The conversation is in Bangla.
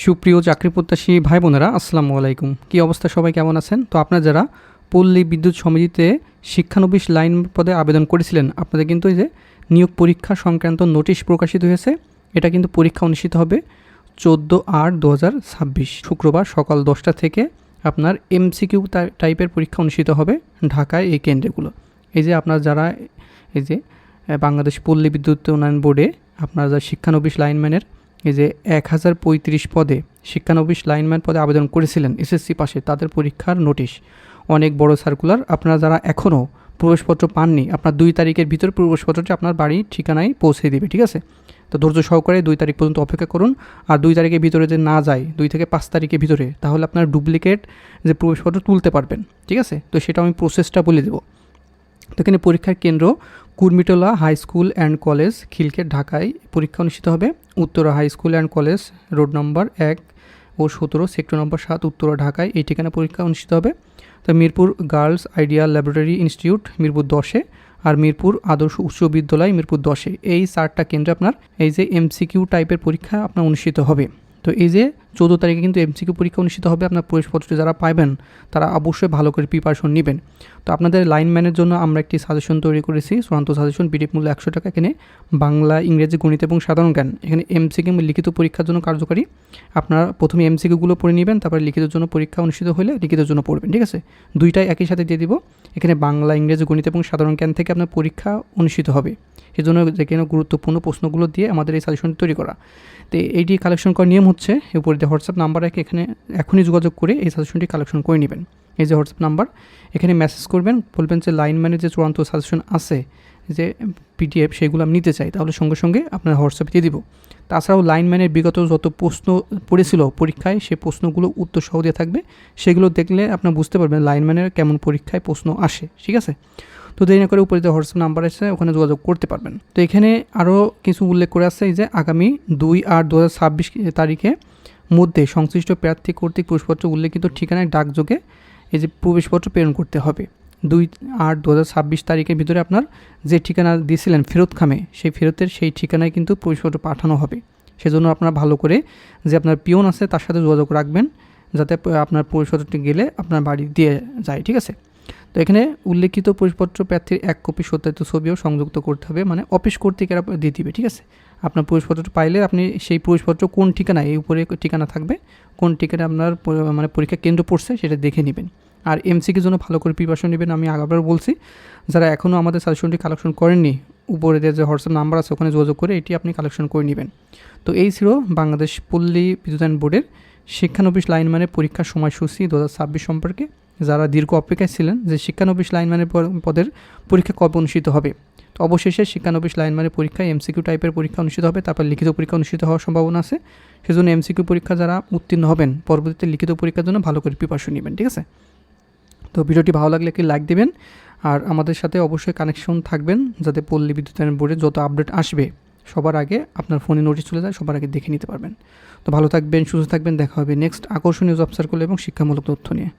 সুপ্রিয় চাকরি প্রত্যাশী ভাই বোনেরা, আসসালামু আলাইকুম। কী অবস্থা, সবাই কেমন আছেন? তো আপনারা যারা পল্লী বিদ্যুৎ সমিতিতে শিক্ষানবিশ লাইন পদে আবেদন করেছিলেন, আপনাদের কিন্তু এই যে নিয়োগ পরীক্ষা সংক্রান্ত নোটিশ প্রকাশিত হয়েছে। এটা কিন্তু পরীক্ষা অনুষ্ঠিত হবে 14/8/2026 শুক্রবার সকাল 10টা থেকে আপনার MCQ টাইপের পরীক্ষা অনুষ্ঠিত হবে ঢাকায় এই কেন্দ্রগুলো। এই যে আপনারা যারা এই যে বাংলাদেশ পল্লী বিদ্যুৎ উন্নয়ন বোর্ডে আপনারা যারা শিক্ষানবিশ লাইনম্যানের এই যে 1035 পদে শিক্ষানবিশ লাইনম্যান পদে আবেদন করেছিলেন এসএসসি পাশে, তাদের পরীক্ষার নোটিশ, অনেক বড় সার্কুলার। আপনারা যারা এখনও প্রবেশপত্র পাননি, আপনার 2 তারিখের ভিতরে প্রবেশপত্রটি আপনার বাড়ির ঠিকানায় পৌঁছে দেবে, ঠিক আছে? তো ধৈর্য সহকারে 2 তারিখ পর্যন্ত অপেক্ষা করুন। আর 2 তারিখের ভিতরে যে না যায়, 2 থেকে 5 তারিখের ভিতরে, তাহলে আপনার ডুপ্লিকেট যে প্রবেশপত্র তুলতে পারবেন, ঠিক আছে? তো সেটা আমি প্রসেসটা বলে দেবো। তো এখানে পরীক্ষার কেন্দ্র Kurmitola high school and college, Khilkhet, ঢাকায় পরীক্ষা অনুষ্ঠিত হবে। Uttara high school and college, road number 1 ও 17, সেক্টর নম্বর 7, উত্তরা, ঢাকায় এই ঠিকানা পরীক্ষা অনুষ্ঠিত হবে। তো Mirpur girls ideal laboratory institute Mirpur 10-এ, আর মিরপুর আদর্শ উচ্চ বিদ্যালয় মিরপুর 10-এ, এই 4টা কেন্দ্রে আপনার এই যে MCQ টাইপের পরীক্ষা আপনার অনুষ্ঠিত হবে। তো এই যে 14 তারিখে কিন্তু MCQ পরীক্ষা অনুষ্ঠিত হবে। আপনার প্রবেশপত্রটি যারা পাবেন তারা অবশ্যই ভালো করে প্রিপারেশন নেবেন। তো আপনাদের লাইনম্যানের জন্য আমরা একটি সাজেশন তৈরি করেছি, চূড়ান্ত সাজেশন, পিডিএফ মূল্য 100 টাকা। এখানে বাংলা, ইংরেজি, গণিত এবং সাধারণ জ্ঞান, এখানে MCQ লিখিত পরীক্ষার জন্য কার্যকারী। আপনারা প্রথমে MCQগুলো পড়ে নেবেন, তারপরে লিখিতের জন্য পরীক্ষা অনুষ্ঠিত হলে লিখিতের জন্য পড়বেন, ঠিক আছে? দুইটাই একই সাথে দিয়ে দিব। এখানে বাংলা, ইংরেজি, গণিত এবং সাধারণ জ্ঞান থেকে আপনার পরীক্ষা অনুষ্ঠিত হবে। সেজন্য যে কোনো গুরুত্বপূর্ণ প্রশ্নগুলো দিয়ে আমাদের এই সাজেশনটি তৈরি করা। তো এইটি কালেকশন করার নিয়ম হচ্ছে, উপরে যে হোয়াটসঅ্যাপ নাম্বার রেখে এখানে এখনই যোগাযোগ করে এই সাজেশনটি কালেকশন করে নেবেন। এই যে হোয়াটসঅ্যাপ নাম্বার, এখানে মেসেজ করবেন, বলবেন যে লাইনম্যানের যে চূড়ান্ত সাজেশন আছে, যে PDF, সেগুলো আমি নিতে চাই, তাহলে সঙ্গে সঙ্গে আপনার হোয়াটসঅ্যাপে দিয়ে দিব। তাছাড়াও লাইনম্যানের বিগত যত প্রশ্ন পড়েছিল পরীক্ষায়, সেই প্রশ্নগুলো উত্তর সহ দিয়ে থাকবে, সেগুলো দেখলে আপনার বুঝতে পারবেন লাইনম্যানের কেমন পরীক্ষায় প্রশ্ন আসে, ঠিক আছে? তো দেরি না করে উপরে যে হোয়াটসঅ্যাপ নাম্বার আছে ওখানে যোগাযোগ করতে পারবেন। তো এখানে আরও কিছু উল্লেখ করে আছে, এই যে আগামী 2/8/2026 তারিখে মধ্যে সংশ্লিষ্ট প্রার্থী কর্তৃক প্রবেশপত্র উল্লেখিত ঠিকানায় ডাকযোগে এই যে প্রবেশপত্র প্রেরণ করতে হবে। 2/8/2026 তারিখের ভিতরে আপনার যে ঠিকানা দিয়েছিলেন ফেরতখামে, সেই ফেরতের সেই ঠিকানায় কিন্তু প্রবেশপত্র পাঠানো হবে। সেজন্য আপনারা ভালো করে যে আপনার পিয়ন আছে তার সাথে যোগাযোগ রাখবেন, যাতে আপনার প্রবেশপত্রটি গেলে আপনার বাড়ি দিয়ে যায়, ঠিক আছে? তো এখানে উল্লেখিত প্রবেশপত্র প্রার্থীর 1 কপি সত্যায়িত ছবিও সংযুক্ত করতে হবে, মানে অফিস কর্তৃক এরা দিয়ে দিবে, ঠিক আছে? আপনার প্রবেশপত্রটা পাইলে আপনি সেই প্রবেশপত্র কোন ঠিকানায়, এই উপরে ঠিকানা থাকবে, কোন ঠিকানায় আপনার মানে পরীক্ষা কেন্দ্র পড়ছে সেটা দেখে নেবেন। আর MCQর জন্য ভালো করে প্রিপারেশন নেবেন। আমি আবার বলছি, যারা এখনও আমাদের সাজেশনটি কালেকশন করেননি, উপরে যে হোয়াটসঅ্যাপ নাম্বার আছে ওখানে যোগাযোগ করে এটি আপনি কালেকশন করে নেবেন। তো এই ছিল বাংলাদেশ পল্লী বিদ্যুতায়ন বোর্ডের শিক্ষানবিশ লাইনম্যানের পরীক্ষার সময়সূচি 2026 সম্পর্কে। যারা দীর্ঘ অপেক্ষায় ছিলেন যে শিক্ষানবিশ লাইনম্যানের পদের পরীক্ষা কবে অনুষ্ঠিত হবে, তো অবশেষে শিক্ষানবিশ লাইনম্যানের পরীক্ষায় MCQ টাইপের পরীক্ষা অনুষ্ঠিত হবে, তারপর লিখিত পরীক্ষা অনুষ্ঠিত হওয়ার সম্ভাবনা আছে। সেজন্য MCQ পরীক্ষা যারা উত্তীর্ণ হবেন, পরবর্তীতে লিখিত পরীক্ষার জন্য ভালো করে প্রিপারেশন নেবেন, ঠিক আছে? তো ভিডিওটি ভালো লাগলে একটি লাইক দেবেন, আর আমাদের সাথে অবশ্যই কানেকশন থাকবেন, যাতে পল্লী বিদ্যুতায়ন বোর্ডে যত আপডেট আসবে সবার আগে আপনার ফোনে নোটিশ চলে যায়, সবার আগে দেখে নিতে পারবেন। তো ভালো থাকবেন, সুস্থ থাকবেন, দেখা হবে নেক্সট আকর্ষণীয় জব সার্কুল এবং শিক্ষামূলক তথ্য নিয়ে।